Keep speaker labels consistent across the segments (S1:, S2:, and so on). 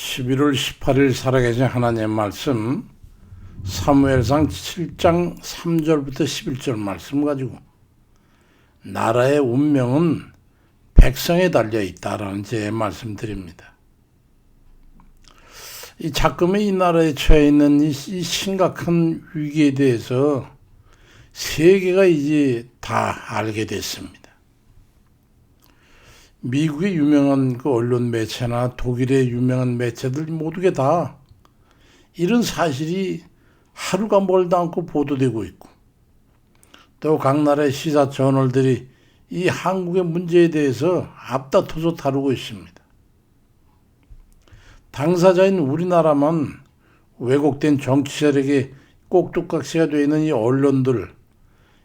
S1: 11월 18일 살아계신 하나님의 말씀 사무엘상 7장 3절부터 11절 말씀 가지고 나라의 운명은 백성에 달려있다라는 제 말씀드립니다. 자금의 이 나라에 처해 있는 이 심각한 위기에 대해서 세계가 이제 다 알게 됐습니다. 미국의 유명한 언론 매체나 독일의 유명한 매체들 모두가 다 이런 사실이 하루가 멀다 않고 보도되고 있고, 또 각 나라의 시사 저널들이 이 한국의 문제에 대해서 앞다퉈서 다루고 있습니다. 당사자인 우리나라만 왜곡된 정치 세력의 꼭두각시가 되어 있는 이 언론들,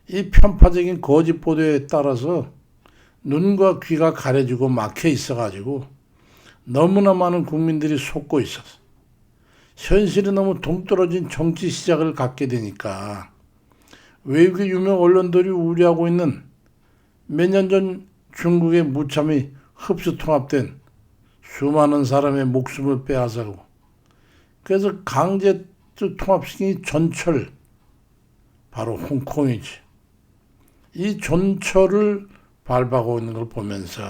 S1: 이 편파적인 거짓 보도에 따라서 눈과 귀가 가려지고 막혀 있어가지고 너무나 많은 국민들이 속고 있어서 현실이 너무 동떨어진 정치 시작을 갖게 되니까 외국의 유명 언론들이 우려하고 있는 몇 년 전 중국의 무참히 흡수 통합된 수많은 사람의 목숨을 빼앗아가고, 그래서 강제 통합시킨 전철, 바로 홍콩이지. 이 전철을 밟아가고 있는 걸 보면서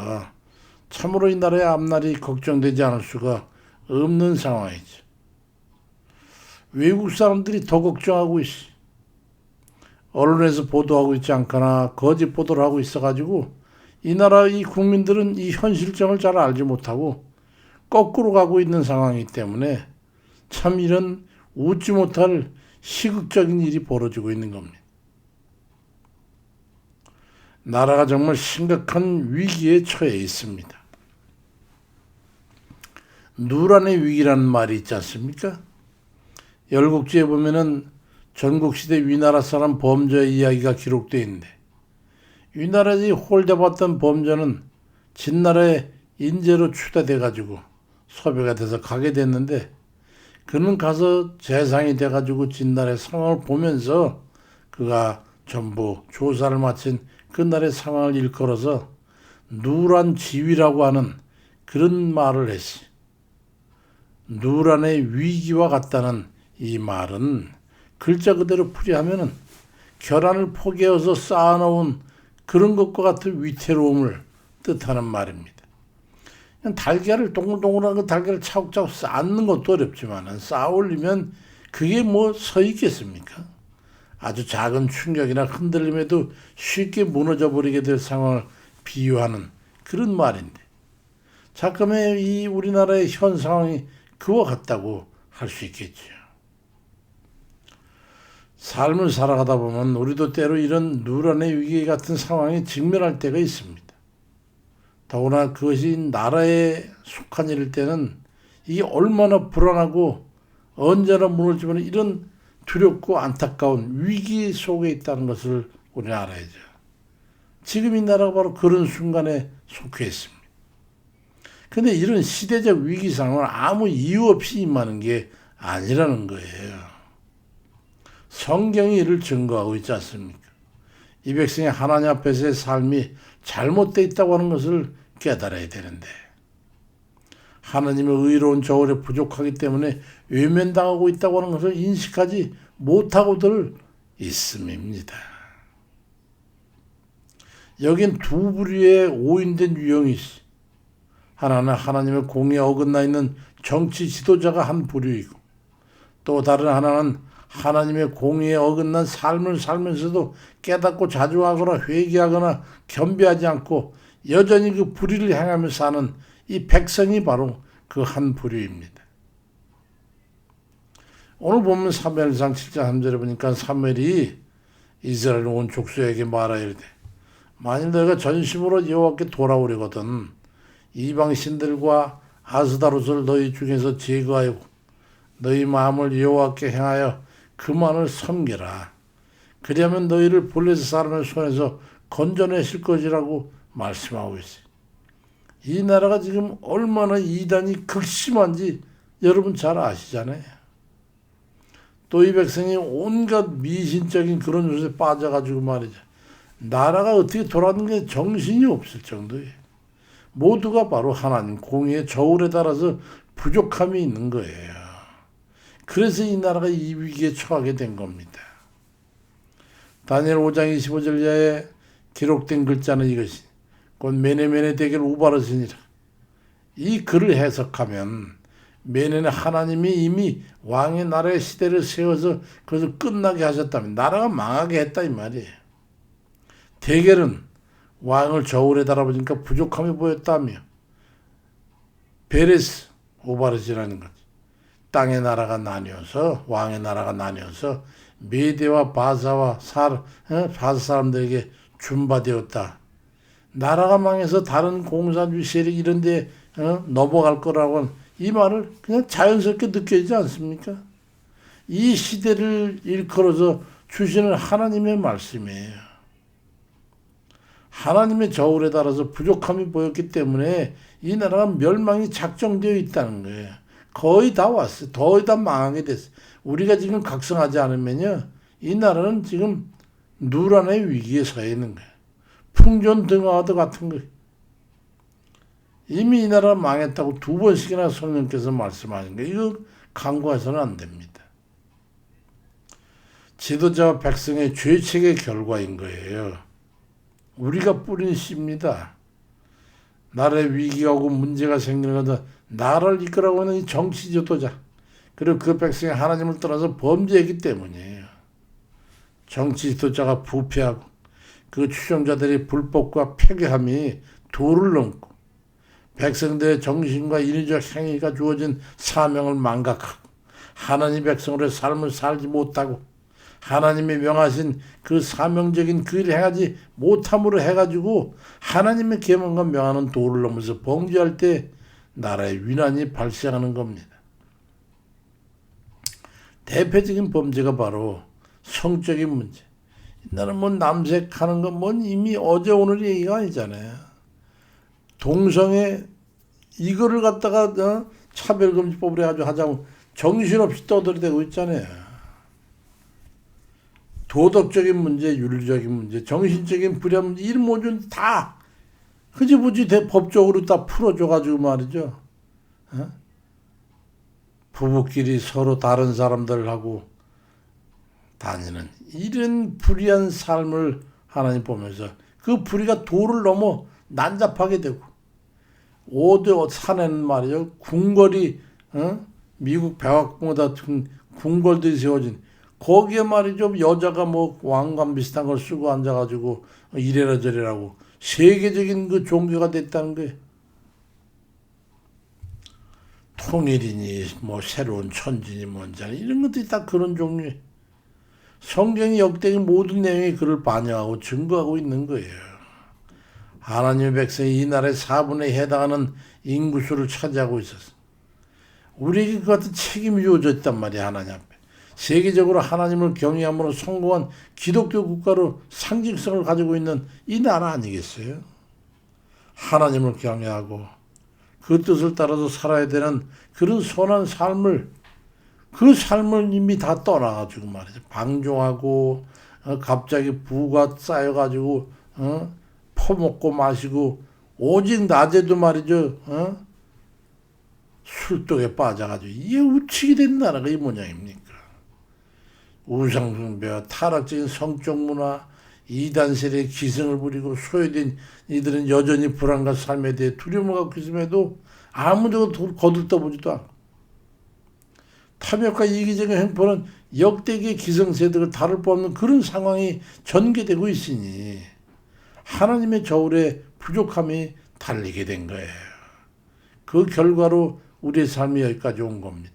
S1: 참으로 이 나라의 앞날이 걱정되지 않을 수가 없는 상황이죠. 외국 사람들이 더 걱정하고 있어. 언론에서 보도하고 있지 않거나 거짓 보도를 하고 있어가지고 이 나라 이 국민들은 이 현실정을 잘 알지 못하고 거꾸로 가고 있는 상황이기 때문에 참 이런 웃지 못할 시극적인 일이 벌어지고 있는 겁니다. 나라가 정말 심각한 위기에 처해 있습니다. 누란의 위기라는 말이 있지 않습니까? 열국지에 보면은 전국시대 위나라 사람 범죄의 이야기가 기록되어 있는데, 위나라에 홀대받던 범죄는 진나라의 인재로 추대돼가지고 섭외가 돼서 가게 됐는데, 그는 가서 재상이 돼가지고 진나라의 상황을 보면서 그가 전부 조사를 마친 그날의 상황을 일컬어서 누란 지위라고 하는 그런 말을 했어요. 누란의 위기와 같다는 이 말은 글자 그대로 풀이하면은 결함을 포개어서 쌓아놓은 그런 것과 같은 위태로움을 뜻하는 말입니다. 달걀을 동글동글한 그 달걀을 차곡차곡 쌓는 것도 어렵지만 쌓아 올리면 그게 뭐 서 있겠습니까? 아주 작은 충격이나 흔들림에도 쉽게 무너져 버리게 될 상황을 비유하는 그런 말인데, 잠깐의 이 우리나라의 현 상황이 그와 같다고 할 수 있겠죠. 삶을 살아가다 보면 우리도 때로 이런 누란의 위기 같은 상황에 직면할 때가 있습니다. 더구나 그것이 나라에 속한 일일 때는 이게 얼마나 불안하고 언제나 무너지면 이런 두렵고 안타까운 위기 속에 있다는 것을 우리는 알아야죠. 지금 이 나라가 바로 그런 순간에 속해 있습니다. 그런데 이런 시대적 위기 상황을 아무 이유 없이 임하는 게 아니라는 거예요. 성경이 이를 증거하고 있지 않습니까? 이 백성이 하나님 앞에서의 삶이 잘못되어 있다고 하는 것을 깨달아야 되는데, 하나님의 의로운 저울에 부족하기 때문에 외면당하고 있다고 하는 것을 인식하지 못하고들 있음입니다. 여긴 두 부류의 오인된 유형이 있어. 하나는 하나님의 공의에 어긋나 있는 정치 지도자가 한 부류이고, 또 다른 하나는 하나님의 공의에 어긋난 삶을 살면서도 깨닫고 자주하거나 회개하거나 겸비하지 않고 여전히 그 불의를 행하며 사는 이 백성이 바로 그 한 부류입니다. 오늘 보면 사무엘상 7장 3절에 보니까 사무엘이 이스라엘 온 족속에게 말하여 이르되, 만일 너희가 전심으로 여호와께 돌아오려거든 이방 신들과 아스다롯을 너희 중에서 제거하여 너희 마음을 여호와께 행하여 그만을 섬겨라. 그리하면 너희를 블레셋 사람의 손에서 건져내실 것이라고 말씀하고 있어요. 이 나라가 지금 얼마나 이단이 극심한지 여러분 잘 아시잖아요. 또 이 백성이 온갖 미신적인 그런 것에 빠져가지고 말이죠. 나라가 어떻게 돌아가는 게 정신이 없을 정도예요. 모두가 바로 하나님 공의의 저울에 따라서 부족함이 있는 거예요. 그래서 이 나라가 이 위기에 처하게 된 겁니다. 다니엘 5장 25절에 기록된 글자는 이것이 곧 메네메네 대결 우바르시니라. 이 글을 해석하면 메네는 하나님이 이미 왕의 나라의 시대를 세워서 그것을 끝나게 하셨다면 나라가 망하게 했다 이 말이에요. 대결은 왕을 저울에 달아보니까 부족함이 보였다며 베레스 우바르시라는 거지. 땅의 나라가 나뉘어서 왕의 나라가 나뉘어서 메대와 바사 사람들에게 준바되었다. 나라가 망해서 다른 공산주의 세력 이런 데 넘어갈 거라고는 이 말을 그냥 자연스럽게 느껴지지 않습니까? 이 시대를 일컬어서 주시는 하나님의 말씀이에요. 하나님의 저울에 따라서 부족함이 보였기 때문에 이 나라가 멸망이 작정되어 있다는 거예요. 거의 다 왔어요. 거의 다 망하게 됐어요. 우리가 지금 각성하지 않으면요, 이 나라는 지금 누란의 위기에 처해 있는 거예요. 풍전등화와도 같은 거예요. 이미 이 나라가 망했다고 2번씩이나 성령께서 말씀하신 거예요. 이거 간과해서는 안 됩니다. 지도자와 백성의 죄책의 결과인 거예요. 우리가 뿌린 씨입니다. 나라에 위기가 오고 문제가 생기는 것은 나라를 이끌어가고 있는 이 정치 지도자 그리고 그 백성이 하나님을 떠나서 범죄했기 때문이에요. 정치 지도자가 부패하고 그 추종자들이 불법과 폐괴함이 도를 넘고 백성들의 정신과 인위적 행위가 주어진 사명을 망각하고 하나님 백성으로의 삶을 살지 못하고 하나님이 명하신 그 사명적인 그 일을 행하지 못함으로 해가지고 하나님의 계명과 명하는 도를 넘어서 범죄할 때 나라의 위난이 발생하는 겁니다. 대표적인 범죄가 바로 성적인 문제. 나는 뭐 남색하는 건 뭐 이미 어제 오늘 얘기가 아니잖아요. 동성애 이거를 갖다가 차별금지법으로 해가지고 하자고 정신없이 떠들이대고 있잖아요. 도덕적인 문제, 윤리적인 문제, 정신적인 불안 문제 이런 모든 다 흐지부지 법적으로 다 풀어줘가지고 말이죠. 부부끼리 서로 다른 사람들하고 다니는 이런 불의한 삶을 하나님 보면서 그 불의가 도를 넘어 난잡하게 되고 오대 산에는 말이죠. 궁궐이 미국 백악관보다 궁궐들이 세워진 거기에 말이죠. 여자가 뭐 왕관 비슷한 걸 쓰고 앉아가지고 이래라 저래라고 세계적인 그 종교가 됐다는 거예요. 통일이니 뭐 새로운 천지니 뭔지 이런 것들이 다 그런 종류예요. 성경이 역대의 모든 내용이 그를 반영하고 증거하고 있는 거예요. 하나님의 백성이 이 나라의 4분의 1에 해당하는 인구수를 차지하고 있었어. 우리에게 그 같은 책임이 주어져 있단 말이야. 하나님 앞에. 세계적으로 하나님을 경외함으로 성공한 기독교 국가로 상징성을 가지고 있는 이 나라 아니겠어요? 하나님을 경외하고 그 뜻을 따라서 살아야 되는 그런 선한 삶을 그 삶을 이미 다 떠나가지고 말이죠. 방종하고 갑자기 부가 쌓여가지고 퍼먹고 마시고 오직 낮에도 말이죠. 술독에 빠져가지고 이게 우치게 된 나라가 이 모양입니까? 우상숭배, 타락적인 성적 문화, 이단세력의 기승을 부리고 소외된 이들은 여전히 불안과 삶에 대해 두려움을 갖고 있음에도 아무도 거들떠보지도 않고 탐욕과 이기적인 행포는 역대기의 기성세력을 다룰 바 없는 그런 상황이 전개되고 있으니 하나님의 저울에 부족함이 달리게 된 거예요. 그 결과로 우리의 삶이 여기까지 온 겁니다.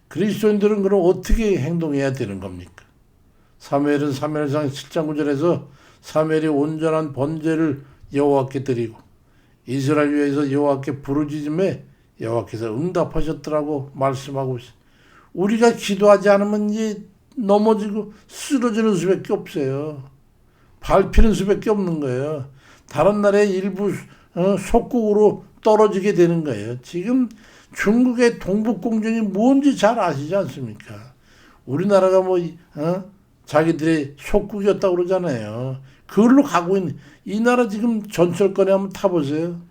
S1: 그리스도인들은 그럼 어떻게 행동해야 되는 겁니까? 사무엘은 사무엘상 7장 9절에서 사무엘이 온전한 번제를 여호와께 드리고 이스라엘 위에서 여호와께 부르짖음에 여호와께서 응답하셨더라고 말씀하고 있어요. 우리가 기도하지 않으면 이제 넘어지고 쓰러지는 수밖에 없어요. 밟히는 수밖에 없는 거예요. 다른 나라의 일부 속국으로 떨어지게 되는 거예요. 지금 중국의 동북공정이 뭔지 잘 아시지 않습니까? 우리나라가 뭐 자기들의 속국이었다고 그러잖아요. 그걸로 가고 있는 이 나라 지금 전철권에 한번 타보세요.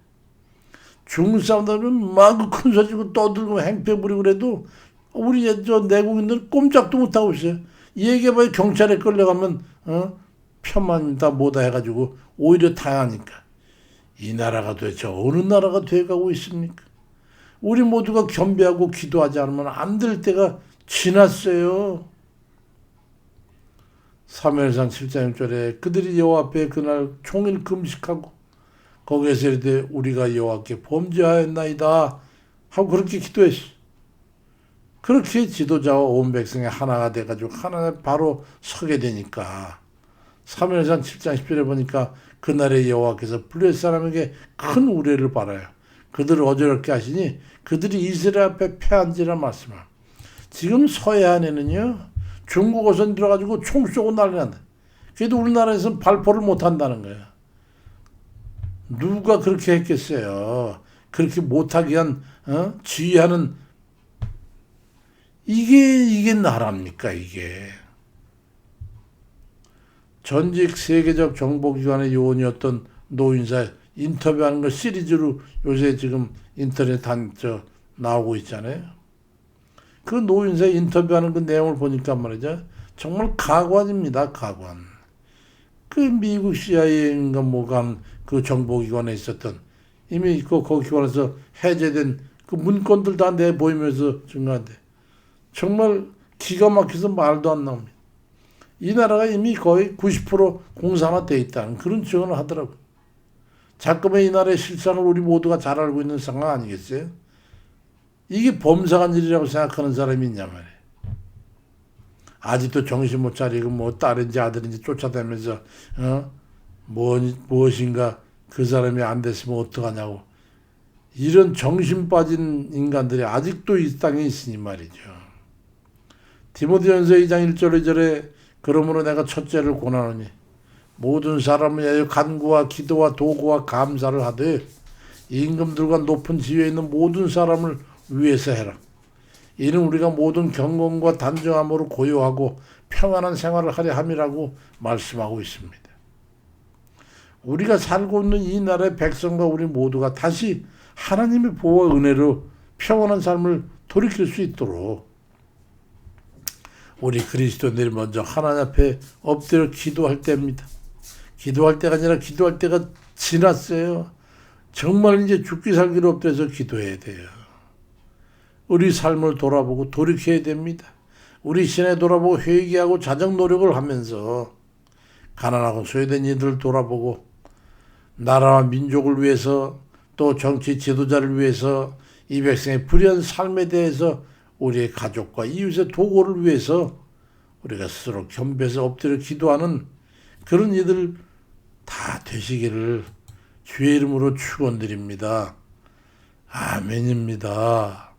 S1: 중국 사람들은 마구 큰 소리 치고 떠들고 행패 부리고 그래도 우리 저 내국인들은 꼼짝도 못하고 있어요. 얘기해봐야 경찰에 끌려가면 편만 다 못다 해가지고 오히려 당하니까. 이 나라가 도대체 어느 나라가 돼가고 있습니까? 우리 모두가 겸비하고 기도하지 않으면 안 될 때가 지났어요. 사무엘상 7장 1절에 그들이 여호와 앞에 그날 종일 금식하고 거기에서 이르되 우리가 여호와께 범죄하였나이다 하고 그렇게 기도했어. 그렇게 지도자와 온 백성이 하나가 돼가지고 하나에 바로 서게 되니까 사무엘상 7장 10절에 보니까 그날에 여호와께서 블레셋 사람에게 큰 우레를 바라요. 그들을 어지럽게 하시니 그들이 이스라엘 앞에 패한지라 말씀합니다. 지금 서해안에는요 중국 어선 들어가지고 총 쏘고 난리 난다. 그래도 우리나라에서는 발포를 못한다는 거예요. 누가 그렇게 했겠어요. 그렇게 못하게 한 지휘하는 이게 나라입니까 이게. 전직 세계적 정보기관의 요원이었던 노인사 인터뷰하는 거 시리즈로 요새 지금 인터넷 나오고 있잖아요. 그 노인사 인터뷰하는 그 내용을 보니까 말이죠. 정말 가관입니다. 가관. 그 미국 CIA인가 뭐가 그 정보기관에 있었던 이미 그 기관에서 해제된 그 문건들 다 내보이면서 증거한데 정말 기가 막혀서 말도 안 나옵니다. 이 나라가 이미 거의 90% 공산화되어 있다는 그런 증언을 하더라고요. 자꾸만 이 나라의 실상을 우리 모두가 잘 알고 있는 상황 아니겠어요? 이게 범상한 일이라고 생각하는 사람이 있냐 말이에요. 아직도 정신 못 차리고 뭐 딸인지 아들인지 쫓아다니면서 무엇인가 그 사람이 안 됐으면 어떡하냐고 이런 정신 빠진 인간들이 아직도 이 땅에 있으니 말이죠. 디모데전서 2장 1절 2절에 그러므로 내가 첫째를 권하노니 모든 사람을 위하여 간구와 기도와 도구와 감사를 하되 임금들과 높은 지위에 있는 모든 사람을 위해서 해라. 이는 우리가 모든 경건과 단정함으로 고요하고 평안한 생활을 하려 함이라고 말씀하고 있습니다. 우리가 살고 있는 이 나라의 백성과 우리 모두가 다시 하나님의 보호와 은혜로 평안한 삶을 돌이킬 수 있도록 우리 그리스도인들이 먼저 하나님 앞에 엎드려 기도할 때입니다. 기도할 때가 아니라 기도할 때가 지났어요. 정말 이제 죽기 살기로 엎드려서 기도해야 돼요. 우리 삶을 돌아보고 돌이켜야 됩니다. 우리 신에 돌아보고 회개하고 자정 노력을 하면서 가난하고 소외된 이들을 돌아보고 나라와 민족을 위해서 또 정치 지도자를 위해서 이 백성의 불의한 삶에 대해서 우리의 가족과 이웃의 도구를 위해서 우리가 스스로 겸비해서 엎드려 기도하는 그런 이들 다 되시기를 주의 이름으로 축원드립니다. 아멘입니다.